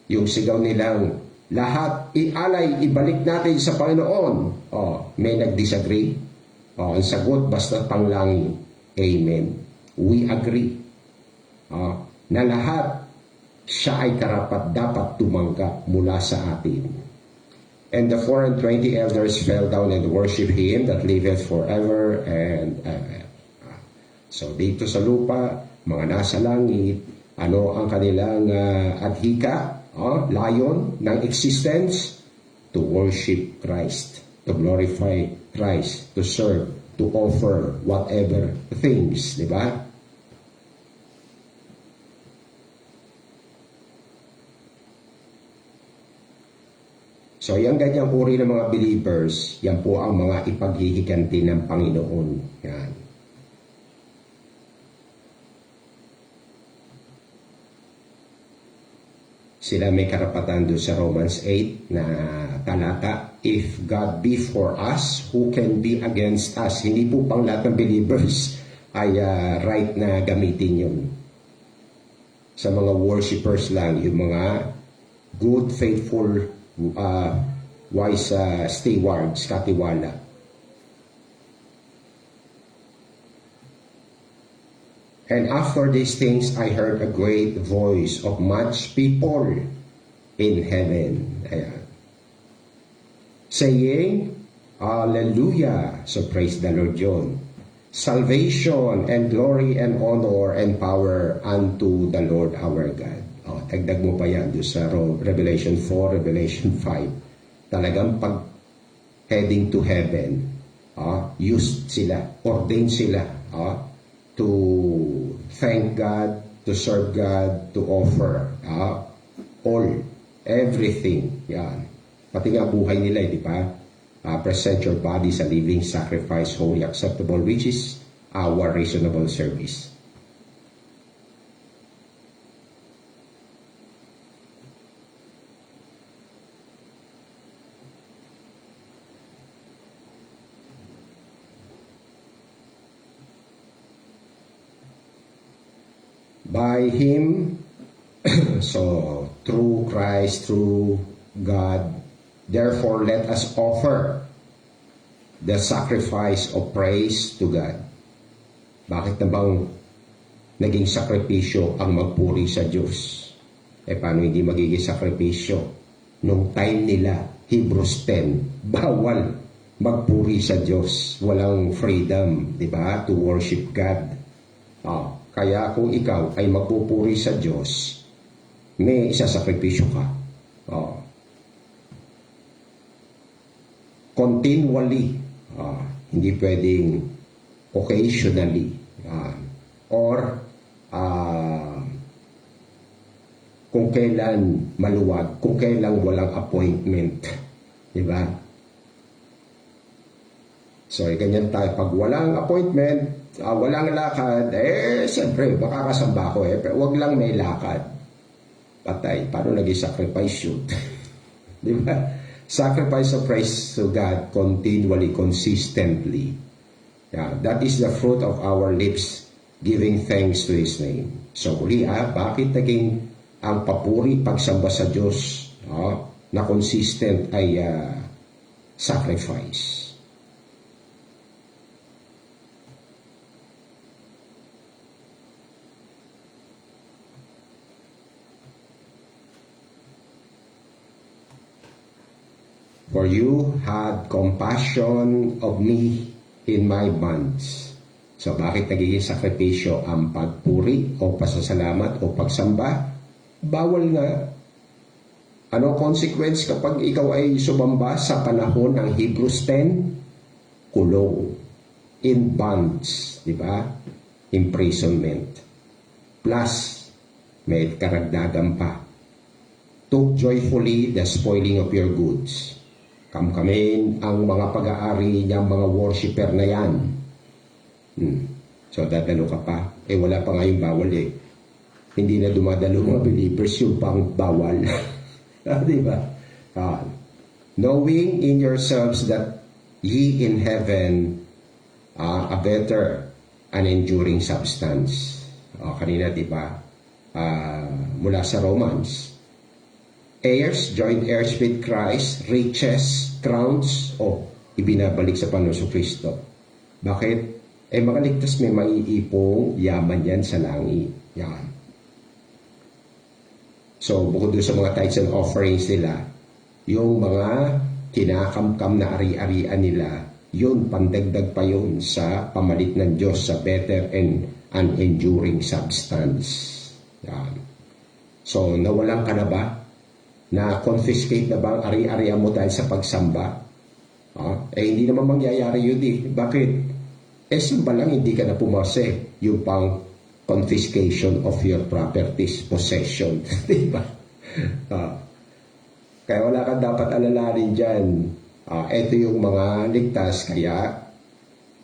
yung sigaw nilang, lahat ialay, ibalik natin sa Panginoon. May nag-disagree? Ang sagot, basta panglangin. Amen. We agree. Na lahat, siya ay karapat dapat tumanggap mula sa atin. And the 24 elders fell down and worship Him that liveth forever and ever. So dito sa lupa, mga nasa langit, ano ang kanilang adhika, layon ng existence? To worship Christ, to glorify Christ, to serve, to offer whatever things, di ba? So, yung ganyang uri ng mga believers, yan po ang mga ipaghihiganti ng Panginoon. Yan. Sila may karapatan doon sa Romans 8 na talata, if God be for us, who can be against us? Hindi po pang lahat ng believers ay right na gamitin yun. Sa mga worshipers lang, yung mga good, faithful, wise stewards, katiwala. And after these things, I heard a great voice of much people in heaven. Ayan. Saying, Hallelujah. So praise the Lord yun. Salvation and glory and honor and power unto the Lord our God. Dagdag mo pa yan doon sa Revelation 4, Revelation 5. Talagang pag heading to heaven, used sila, ordained sila, to thank God, to serve God, to offer all, everything. Yan. Pati nga buhay nila, di ba? Present your bodies a living sacrifice, holy, acceptable, which is our reasonable service. By Him, so through Christ, through God, therefore let us offer the sacrifice of praise to God. Bakit na bang naging sakripisyo ang magpuri sa Diyos? Paano hindi magiging sakripisyo? Nung time nila, Hebrews 10, bawal magpuri sa Diyos. Walang freedom, di ba, to worship God. Kaya kung ikaw ay magpupuri sa Diyos, may isasakripisyo ka. Continually, hindi pwedeng occasionally, or kung kailan maluwag, kung kailan walang appointment. Diba? So, ganyan tayo. Pag walang appointment, walang lakad, siyempre, makakasamba ko Pero wag lang may lakad. Patay. Paano nag-sacrifice yun? Diba? Sacrifice of praise to God continually, consistently. That is the fruit of our lips, giving thanks to His name. So, uli, bakit naging ang papuri, pagsamba sa Diyos na consistent ay sacrifice? For you had compassion of me in my bonds. So, bakit nagiging sakripisyo ang pagpuri o pasasalamat o pagsamba? Bawal nga. Anong consequence kapag ikaw ay sumamba sa panahon ng Hebrews 10? Kulong. In bonds. Diba? Imprisonment. Plus, may karagdagan pa. Took joyfully the spoiling of your goods. Kamkamin ang mga pag-aari niyang mga worshipper na yan. So, dadalo ka pa. Wala pa nga yung bawal Hindi na dumadalo mga believers yung pang bawal. Diba? Knowing in yourselves that ye in heaven a better and enduring substance. Kanina, diba? Mula sa Romans. Heirs, joint heirs with Christ, riches, crowns, ibinabalik sa Panginoon Kristo. Bakit? Makaligtas may maiipong yaman yan sa langit. Yan. So, bukod doon sa mga tithes and offerings nila, yung mga kinakamkam na ari-arian nila, yun, pandagdag pa yun sa pamalit ng Diyos sa better and enduring substance. Yan. So, nawalan ka na ba? Na confiscate na ba ang ari-arian mo dahil sa pagsamba? Hindi naman mangyayari yun Bakit? Samba lang hindi ka na pumase yung pang confiscation of your properties, possession. Diba? Kaya wala kang dapat alalahanin dyan. Ito yung mga ligtas, kaya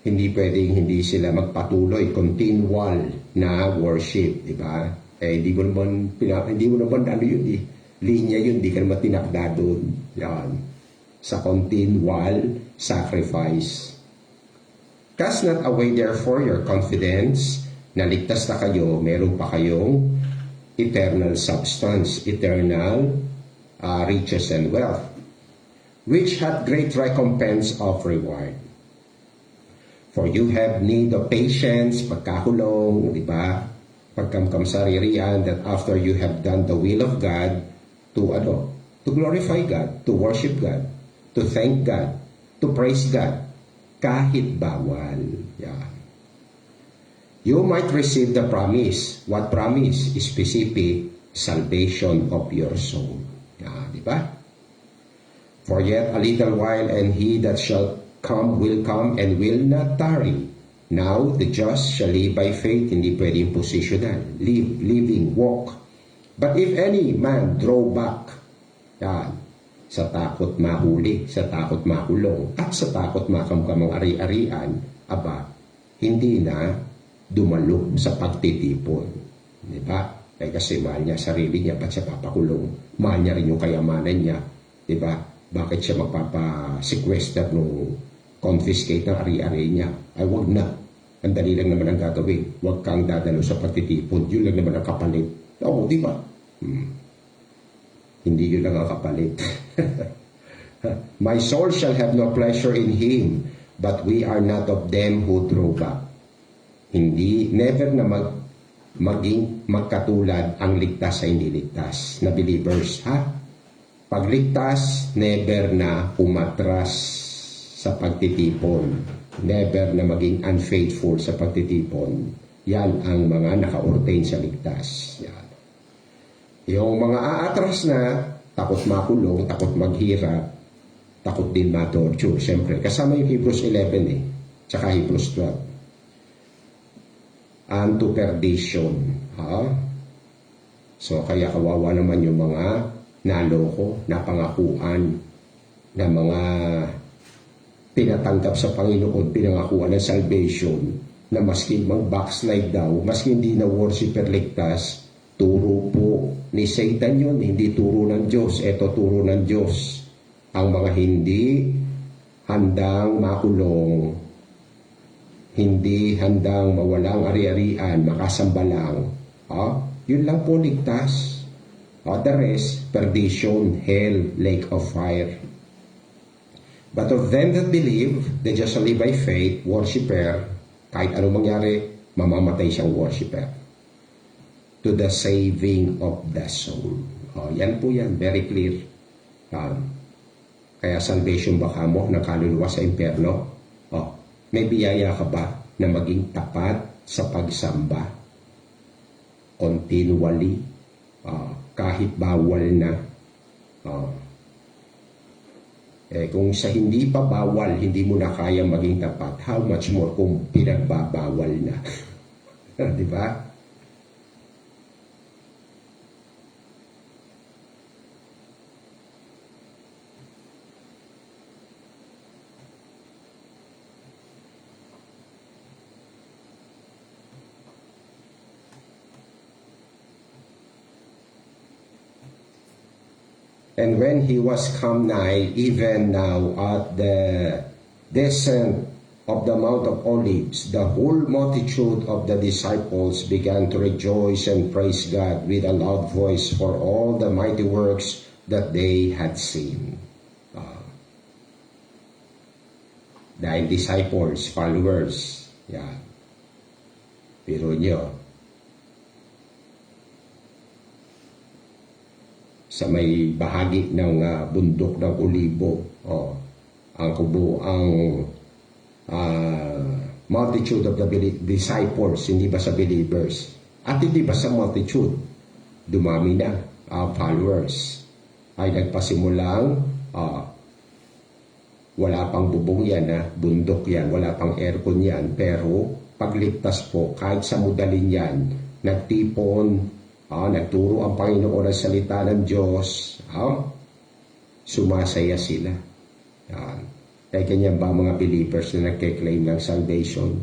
hindi pwedeng hindi sila magpatuloy, continual na worship. Diba? Hindi mo naman ano yun linya yun, di ka naman tinakda doon. Yan. Sa continual sacrifice. Cast not away therefore your confidence, na ligtas na kayo, meron pa kayong eternal substance, eternal riches and wealth, which hath great recompense of reward. For you have need of patience, pagkakulong, di ba? Pagkamkamsaririan, that after you have done the will of God, to glorify God, to worship God, to thank God, to praise God, kahit bawal. Yeah. You might receive the promise. What promise? Specific salvation of your soul. Yeah, di ba? For yet a little while, and he that shall come will come and will not tarry. Now the just shall live by faith. Hindi pwedeng positional. Living, walk. But if any man draw back, yan, sa takot mahuli, sa takot makulong, at sa takot makamkamang ari-arian, hindi na dumalo sa pagtitipon. Di ba? Kasi mahal niya sarili niya, ba't siya papakulong? Mahal niya rin yung kayamanan niya. Di ba? Bakit siya magpapasequester nung confiscate ng ari-ari niya? Ay, wag na. Ang dali lang naman ang gagawin. Wag kang dadalo sa pagtitipon. Yun lang naman ang kapalit. Oo, di ba? Hindi yun lang ang kapalit. My soul shall have no pleasure in him, but we are not of them who draw back. Never na maging magkatulad ang ligtas sa hindi ligtas na believers. pagligtas, never na umatras sa pagtitipon. Never na maging unfaithful sa pagtitipon. Yan ang mga naka-ordain sa ligtas. Yan. Yung mga aatras na, takot makulong, takot maghirap, takot din ma-torture. Siyempre, kasama yung Hebrews 11 tsaka Hebrews 12. Unto perdition. So, kaya kawawa naman yung mga naloko, napangakuan na mga tinatanggap sa Panginoon, pinangakuan ng salvation, na maski mag-backslide daw, maski hindi na worshiper ligtas, turo po ni Satan yun, hindi turo ng Diyos. Ito turo ng Diyos. Ang mga hindi handang makulong, hindi handang mawalang ari-arian, makasamba lang, yun lang po ligtas. The rest, perdition, hell, lake of fire. But of them that believe, they just live by faith, worshiper, kahit anong mangyari, mamamatay siyang worshiper. To the saving of the soul. Yan po yan, very clear. Kaya salvation baka mo ng kaluluwa sa impyerno? May biyaya ka ba na maging tapat sa pagsamba? Continually, kahit bawal na. Kung sa hindi pa bawal, hindi mo na kaya maging tapat, how much more kung pinagbabawal na? Di ba? And when he was come nigh, even now at the descent of the Mount of Olives, the whole multitude of the disciples began to rejoice and praise God with a loud voice for all the mighty works that they had seen. Dahil disciples, followers, yan. Pero nyo, sa may bahagi ng bundok ng Olibo, ang multitude of the disciples, hindi ba sa believers? At hindi ba sa multitude? Dumami na, followers. Ay nagpasimulang, wala pang bubong yan, bundok yan, wala pang aircon yan, pero pagligtas po, kahit sa mudalin yan, nagtipon, nagturo ang Panginoon ng salita ng Diyos, sumasaya sila. Kaya ganyan ba mga believers na nagke-claim ng salvation?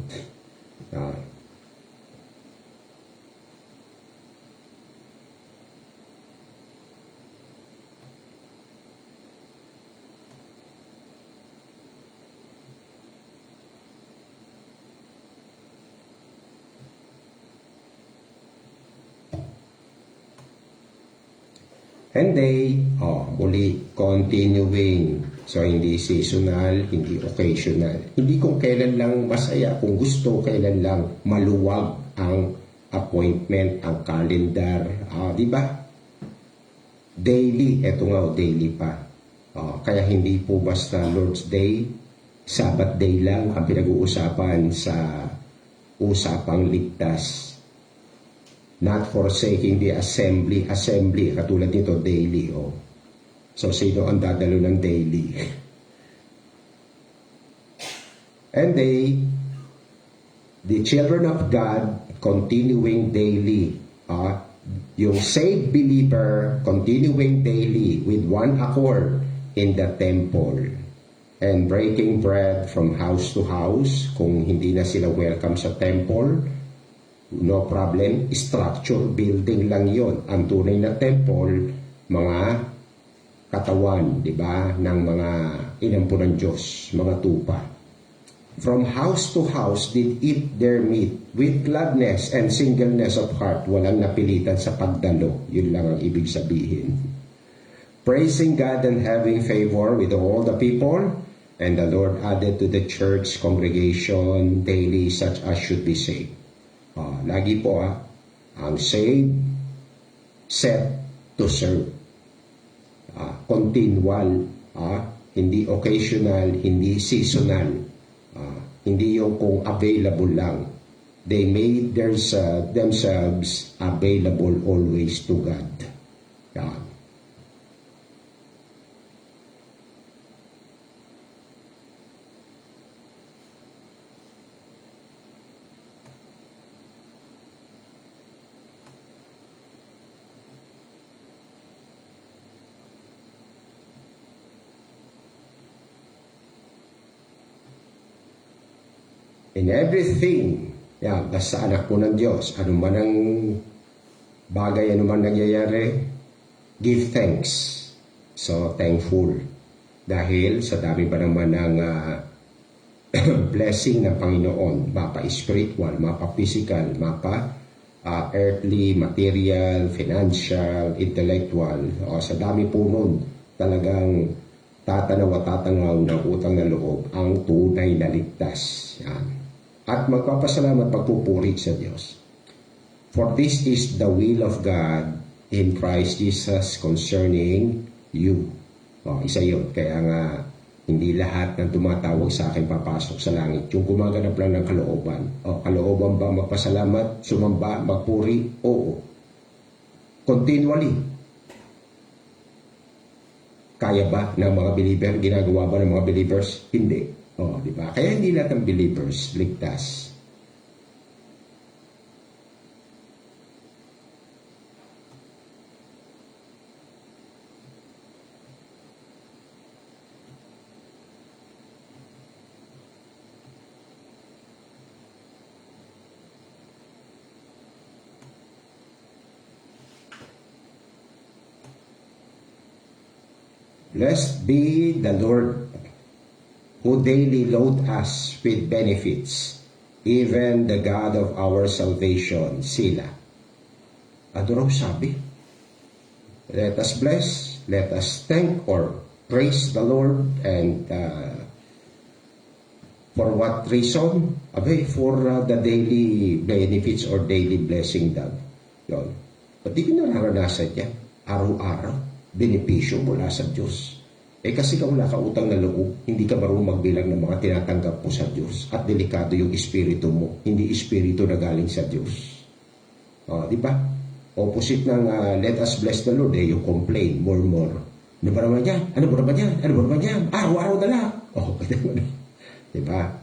And they, muli, continuing. So, hindi seasonal, hindi occasional. Hindi kung kailan lang masaya. Kung gusto, kailan lang maluwag ang appointment, ang calendar. Di ba? Daily. Ito nga, daily pa. Kaya hindi po basta Lord's Day, Sabbath Day lang ang pinag-uusapan sa usapang ligtas. Not forsaking the assembly, katulad nito, daily. So, sino ang dadalo ng daily? And they, the children of God, continuing daily. Yung saved believer, continuing daily with one accord in the temple. And breaking bread from house to house. Kung hindi na sila welcome sa temple, no problem, structure, building lang yon. Ang tunay na temple, mga katawan, di ba, ng mga inampo ng Diyos, mga tupa. From house to house did eat their meat with gladness and singleness of heart. Walang napilitan sa pagdalo. Yun lang ang ibig sabihin. Praising God and having favor with all the people. And the Lord added to the church congregation daily such as should be saved. Lagi po ang saved, set to serve. continual, hindi occasional, hindi seasonal, hindi yung kung available lang. They made themselves available always to God. Yan. In everything, basta anak po ng Diyos, ano man ang bagay, ano man nangyayari, give thanks. So, thankful. Dahil sa dami pa naman ng blessing ng Panginoon, mapa-spiritual, mapa-physical, mapa-earthly, material, financial, intellectual. O, sa dami po nun, talagang tatanaw at tatangaw ng utang na loob ang tunay na ligtas. Yan. At magpapasalamat pagpupuri sa Diyos. For this is the will of God in Christ Jesus concerning you. Isa yun. Kaya nga, hindi lahat ng tumatawag sa akin papasok sa langit. Yung gumaganap lang ng kalooban. Kalooban ba magpasalamat, sumamba, magpuri? Oo. Continually. Kaya ba ng mga believer? Ginagawa ba ng mga believers? Hindi. Di ba? Kaya hindi lahat ng believers ligtas. Blessed be the Lord who daily load us with benefits, even the God of our salvation, Sila. Ano raw sabi? Let us bless, let us thank or praise the Lord, and for what reason? For the daily benefits or daily blessing daw. Yun. Ba't di ko nararanasan yan? Araw-araw, benepisyo mula sa Diyos. Kasi kung wala ka utang na loob, hindi ka marunong magbilang ng mga tinatanggap mo sa Diyos. At delikado yung espiritu mo, hindi espiritu na galing sa Diyos. Di ba? Opposite ng let us bless the Lord, yung complain, murmur. Ano ba naman yan? Ano ba naman yan? Ano ba naman yan? Araw-araw na lang. Di ba?